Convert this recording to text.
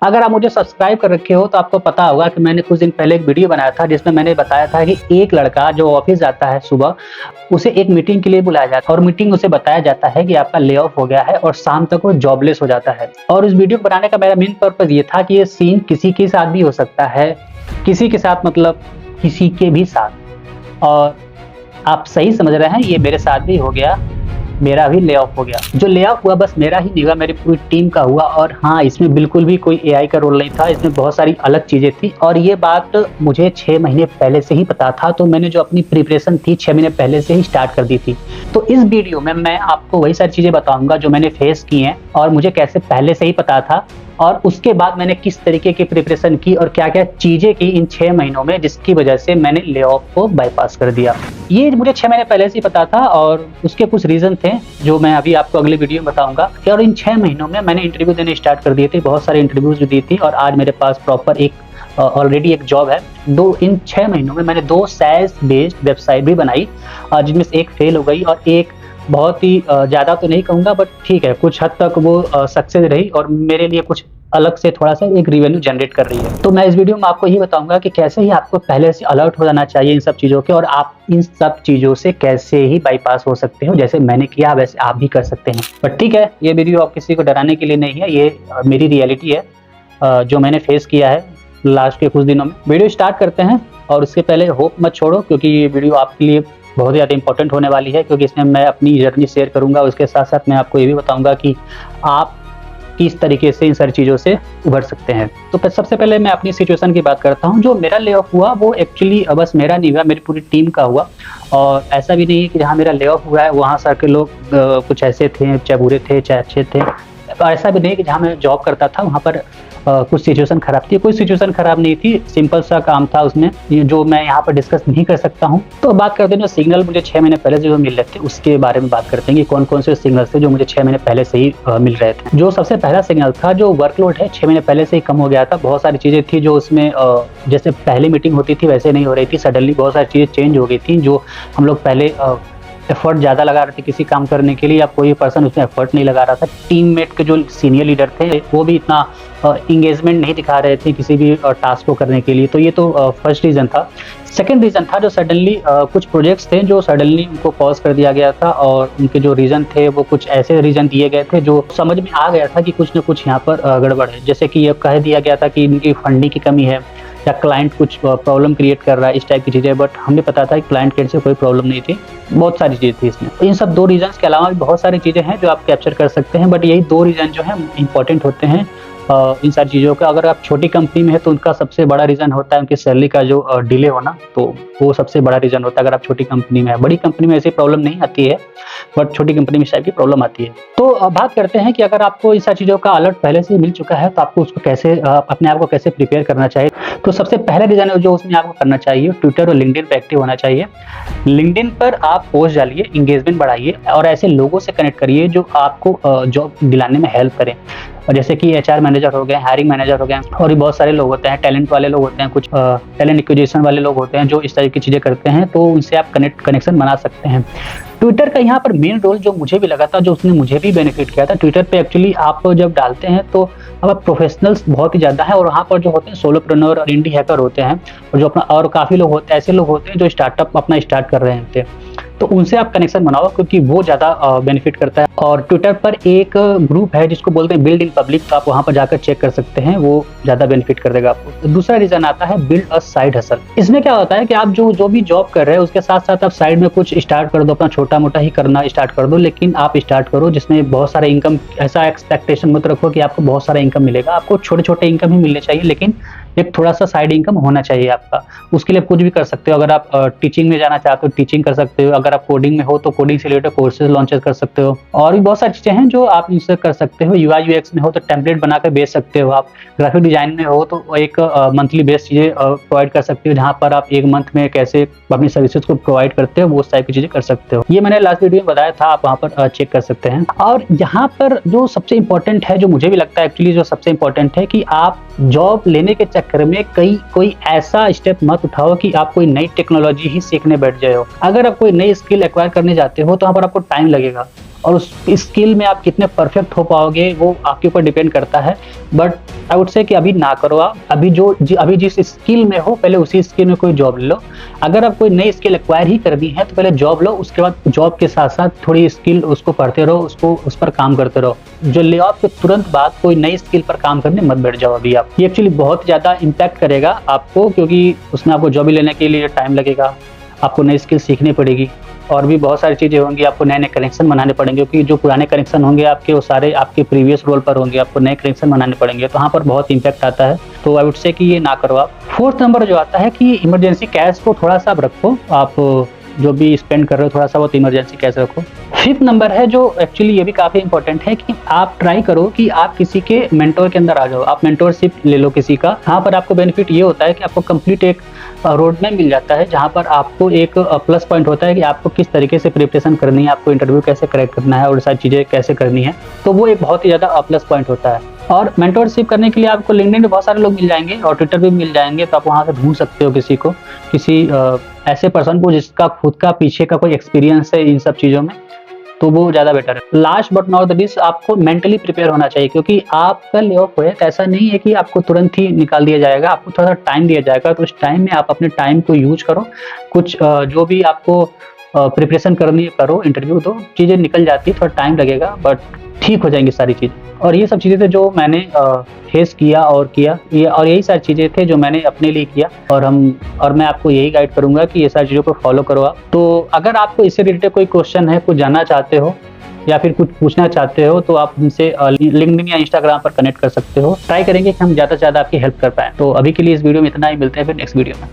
अगर आप मुझे सब्सक्राइब कर रखे हो तो आपको पता होगा कि मैंने कुछ दिन पहले एक वीडियो बनाया था जिसमें मैंने बताया था कि एक लड़का जो ऑफिस जाता है सुबह, उसे एक मीटिंग के लिए बुलाया जाता है और मीटिंग उसे बताया जाता है कि आपका ले ऑफ हो गया है और शाम तक वो जॉबलेस हो जाता है। और इस वीडियो को बनाने का मेरा मेन पर्पज ये था कि ये सीन किसी के साथ भी हो सकता है, किसी के साथ मतलब किसी के भी साथ। और आप सही समझ रहे हैं, ये मेरे साथ भी हो गया, मेरा भी ले ऑफ हो गया। जो ले ऑफ हुआ बस मेरा ही नहीं हुआ, मेरी पूरी टीम का हुआ। और हाँ, इसमें बिल्कुल भी कोई एआई का रोल नहीं था, इसमें बहुत सारी अलग चीजें थी और ये बात मुझे 6 महीने पहले से ही पता था। तो मैंने जो अपनी प्रिपरेशन थी 6 महीने पहले से ही स्टार्ट कर दी थी। तो इस वीडियो में मैं आपको वही सारी चीजें बताऊंगा जो मैंने फेस की हैं और मुझे कैसे पहले से ही पता था, और उसके बाद मैंने किस तरीके की प्रिपरेशन की और क्या क्या चीजें की इन 6 महीनों में, जिसकी वजह से मैंने ले ऑफ को बाईपास कर दिया। ये मुझे 6 महीने पहले से ही पता था और उसके कुछ रीजन थे जो मैं अभी आपको अगले वीडियो में बताऊंगा। और इन 6 महीनों में मैंने इंटरव्यू देने स्टार्ट कर दिए थे, बहुत सारे इंटरव्यूज भी दी थी और आज मेरे पास प्रॉपर एक ऑलरेडी एक जॉब है। इन 6 महीनों में मैंने 2 SaaS बेस्ड वेबसाइट भी बनाई, जिनमें से एक फेल हो गई और एक बहुत ही ज़्यादा तो नहीं कहूँगा बट ठीक है, कुछ हद तक वो सक्सेस रही और मेरे लिए कुछ अलग से थोड़ा सा एक रेवेन्यू जनरेट कर रही है। तो मैं इस वीडियो में आपको ये बताऊंगा कि कैसे ही आपको पहले से अलर्ट हो जाना चाहिए इन सब चीज़ों के, और आप इन सब चीज़ों से कैसे ही बाईपास हो सकते हो। जैसे मैंने किया वैसे आप भी कर सकते हैं। बट ठीक है, ये वीडियो आप किसी को डराने के लिए नहीं है, ये मेरी रियलिटी है जो मैंने फेस किया है लास्ट के कुछ दिनों में। वीडियो स्टार्ट करते हैं और उससे पहले होप मत छोड़ो, क्योंकि ये वीडियो आपके लिए बहुत ज़्यादा इंपॉर्टेंट होने वाली है, क्योंकि इसमें मैं अपनी जर्नी शेयर करूंगा। उसके साथ साथ मैं आपको ये भी बताऊंगा कि आप किस तरीके से इन सारी चीज़ों से उभर सकते हैं। तो सबसे पहले मैं अपनी सिचुएशन की बात करता हूँ। जो मेरा ले ऑफ हुआ वो एक्चुअली बस मेरा नहीं हुआ, मेरी पूरी टीम का हुआ। और ऐसा भी नहीं है कि जहाँ मेरा ले ऑफ हुआ है वहाँ सारे लोग कुछ ऐसे थे, चाहे बुरे थे चाहे अच्छे थे। ऐसा भी नहीं है कि जहाँ मैं जॉब करता था वहाँ पर कुछ सिचुएशन खराब थी। कोई सिचुएशन खराब नहीं थी, सिंपल सा काम था उसमें जो मैं यहाँ पर डिस्कस नहीं कर सकता हूँ। तो बात करते हैं जो सिग्नल मुझे 6 महीने पहले से जो मिल रहे थे उसके बारे में बात करते हैं कि कौन कौन से सिग्नल थे जो मुझे 6 महीने पहले से ही मिल रहे थे। जो सबसे पहला सिग्नल था, जो वर्कलोड है 6 महीने पहले से ही कम हो गया था। बहुत सारी चीज़ें थी जो उसमें जैसे पहले मीटिंग होती थी वैसे नहीं हो रही थी, सडनली बहुत सारी चीज़ें चेंज हो गई थी। जो हम लोग पहले एफर्ट ज़्यादा लगा रहे थे किसी काम करने के लिए, या कोई पर्सन उसमें एफर्ट नहीं लगा रहा था। टीममेट के जो सीनियर लीडर थे वो भी इतना इंगेजमेंट नहीं दिखा रहे थे किसी भी टास्क को करने के लिए। तो ये तो फर्स्ट रीज़न था। सेकेंड रीज़न था जो सडनली कुछ प्रोजेक्ट्स थे जो सडनली उनको पॉज कर दिया गया था, और उनके जो रीज़न थे वो कुछ ऐसे रीज़न दिए गए थे जो समझ में आ गया था कि कुछ न कुछ यहाँ पर गड़बड़ है। जैसे कि ये कह दिया गया था कि इनकी फंडिंग की कमी है या क्लाइंट कुछ प्रॉब्लम क्रिएट कर रहा है, इस टाइप की चीज़ें। बट हमें पता था कि क्लाइंट के से कोई प्रॉब्लम नहीं थी, बहुत सारी चीज़ें थी इसमें। इन सब 2 रीजंस के अलावा भी बहुत सारी चीज़ें हैं जो आप कैप्चर कर सकते हैं, बट यही 2 रीज़न जो है इंपॉर्टेंट होते हैं इन सारी चीज़ों का। अगर आप छोटी कंपनी में है तो उनका सबसे बड़ा रीज़न होता है उनकी सैलरी का जो डिले होना, तो वो सबसे बड़ा रीज़न होता है अगर आप छोटी कंपनी में है। बड़ी कंपनी में ऐसी प्रॉब्लम नहीं आती है, बट छोटी कंपनी में इस टाइप की प्रॉब्लम आती है। तो अब बात करते हैं कि अगर आपको इन सारी चीज़ों का अलर्ट पहले से मिल चुका है तो आपको उसको कैसे अपने आप को कैसे प्रिपेयर करना चाहिए। तो सबसे पहला रीज़न है जो उसमें आपको करना चाहिए, ट्विटर और लिंक्डइन पे एक्टिव होना चाहिए। लिंक्डइन पर आप पोस्ट डालिए, इंगेजमेंट बढ़ाइए और ऐसे लोगों से कनेक्ट करिए जो आपको जॉब दिलाने में हेल्प करें। और जैसे कि HR मैनेजर हो गए, हायरिंग मैनेजर हो गए, और भी बहुत सारे लोग होते हैं, टैलेंट वाले लोग होते हैं, कुछ टैलेंट एक्विजिशन वाले लोग होते हैं जो इस तरह की चीज़ें करते हैं, तो उनसे आप कनेक्शन बना सकते हैं। ट्विटर का यहाँ पर मेन रोल जो मुझे भी लगा था, जो उसने मुझे भी बेनिफिट किया था, ट्विटर पे एक्चुअली आप जब डालते हैं तो अब प्रोफेशनल्स बहुत ही ज़्यादा है और वहाँ पर जो होते हैं सोलोप्रेन्योर और इंडी हैकर होते हैं, और जो अपना और काफ़ी लोग होते हैं, ऐसे लोग होते हैं जो स्टार्टअप अपना स्टार्ट कर रहे थे, तो उनसे आप कनेक्शन बनाओ क्योंकि वो ज़्यादा बेनिफिट करता है। और ट्विटर पर एक ग्रुप है जिसको बोलते हैं बिल्ड इन पब्लिक, तो आप वहाँ पर जाकर चेक कर सकते हैं, वो ज़्यादा बेनिफिट कर देगा आपको। दूसरा रीज़न आता है बिल्ड अ साइड हसल। इसमें क्या होता है कि आप जो भी जॉब कर रहे हैं उसके साथ साथ आप साइड में कुछ स्टार्ट कर दो, अपना छोटा मोटा ही करना स्टार्ट कर दो, लेकिन आप स्टार्ट करो जिसमें बहुत सारा इनकम। ऐसा एक्सपेक्टेशन मत रखो कि आपको बहुत सारा इनकम मिलेगा, आपको छोटे छोटे इनकम ही मिलने चाहिए, लेकिन एक थोड़ा सा साइड इनकम होना चाहिए आपका। उसके लिए कुछ भी कर सकते हो। अगर आप टीचिंग में जाना चाहते हो टीचिंग कर सकते हो, अगर आप कोडिंग में हो तो कोडिंग से रिलेटेड कोर्सेज लॉन्च कर सकते हो, और भी बहुत सारी चीज़ें हैं जो आप इनसे कर सकते हो। UI UX में हो तो टेम्पलेट बनाकर बेच सकते हो, आप ग्राफिक डिजाइन में हो तो एक मंथली बेस्ड चीज़ें प्रोवाइड कर सकते हो, जहाँ पर आप एक मंथ में कैसे अपनी सर्विसेज को प्रोवाइड करते हो वो उस टाइप की चीज़ें कर सकते हो। ये मैंने लास्ट वीडियो में बताया था, आप वहाँ पर चेक कर सकते हैं। और यहाँ पर जो सबसे इंपॉर्टेंट है, जो मुझे भी लगता है एक्चुअली जो सबसे इंपॉर्टेंट है, कि आप जॉब लेने के चक्कर में कोई ऐसा स्टेप मत उठाओ कि आप कोई नई टेक्नोलॉजी ही सीखने बैठ जाए हो। अगर आप कोई नई स्किल एक्वायर करने जाते हो तो वहाँ पर आपको टाइम लगेगा, और उस स्किल में आप कितने परफेक्ट हो पाओगे वो आपके ऊपर डिपेंड करता है। बट आई वुड से कि अभी ना करो आप, अभी जिस स्किल में हो पहले उसी स्किल में कोई जॉब ले लो। अगर आप कोई नई स्किल एक्वायर ही करनी है तो पहले जॉब लो, उसके बाद जॉब के साथ साथ थोड़ी स्किल उसको पढ़ते रहो, उसको उस पर काम करते रहो। जो ले ऑफ के तुरंत बाद कोई नई स्किल पर काम करने मत बैठ जाओ अभी आप। ये एक्चुअली बहुत ज़्यादा इम्पैक्ट करेगा आपको, क्योंकि उसमें आपको जॉब लेने के लिए टाइम लगेगा, आपको नई स्किल सीखनी पड़ेगी और भी बहुत सारी चीज़ें होंगी, आपको नए-नए कनेक्शन बनाने पड़ेंगे, क्योंकि जो पुराने कनेक्शन होंगे आपके वो सारे आपके प्रीवियस रोल पर होंगे, आपको नए कनेक्शन बनाने पड़ेंगे, तो वहाँ पर बहुत इम्पैक्ट आता है। तो आई वुड से कि ये ना करो आप। 4th नंबर जो आता है कि इमरजेंसी कैश को थोड़ा-सा आप रखो, आप जो भी स्पेंड कर रहे हो थोड़ा-सा बहुत इमरजेंसी कैश रखो। 5th नंबर है जो एक्चुअली ये भी काफ़ी इंपॉर्टेंट है कि आप ट्राई करो कि आप किसी के मेंटर के अंदर आ जाओ, आप मेंटरशिप ले लो किसी का। यहाँ पर आपको बेनिफिट ये होता है कि आपको कंप्लीट एक रोड मैप मिल जाता है, जहाँ पर आपको एक प्लस पॉइंट होता है कि आपको किस तरीके से प्रिपरेशन करनी है, आपको इंटरव्यू कैसे क्रैक करना है और सारी चीज़ें कैसे करनी है, तो वो एक बहुत ही ज़्यादा प्लस पॉइंट होता है। और मेंटरशिप करने के लिए आपको लिंक्डइन पे बहुत सारे लोग मिल जाएंगे और ट्विटर पे मिल जाएंगे, तो आप वहाँ से ढूंढ सकते हो किसी ऐसे पर्सन को जिसका खुद का पीछे का कोई एक्सपीरियंस है इन सब चीज़ों में, तो वो ज़्यादा बेटर है। Last but not the least, आपको मेंटली प्रिपेयर होना चाहिए, क्योंकि आपका ले ऑफ है तो ऐसा नहीं है कि आपको तुरंत ही निकाल दिया जाएगा, आपको थोड़ा सा टाइम दिया जाएगा। तो उस टाइम में आप अपने टाइम को यूज करो, कुछ जो भी आपको प्रिपरेशन करनी है करो, इंटरव्यू दो, चीज़ें निकल जाती है, थोड़ा टाइम लगेगा बट ठीक हो जाएंगी सारी चीज़ें। और ये सब चीज़ें थे जो मैंने फेस किया ये और यही सारी चीज़ें थे जो मैंने अपने लिए किया, और मैं आपको यही गाइड करूँगा कि ये सारी चीज़ों को फॉलो करो आप। तो अगर आपको इससे रिलेटेड कोई क्वेश्चन है, कुछ जानना चाहते हो या फिर कुछ पूछना चाहते हो, तो आप हमसे लिंक्डइन या इंस्टाग्राम पर कनेक्ट कर सकते हो। ट्राई करेंगे कि हम ज़्यादा से ज़्यादा आपकी हेल्प कर पाएँ। तो अभी के लिए इस वीडियो में इतना ही, मिलते हैं फिर नेक्स्ट वीडियो में।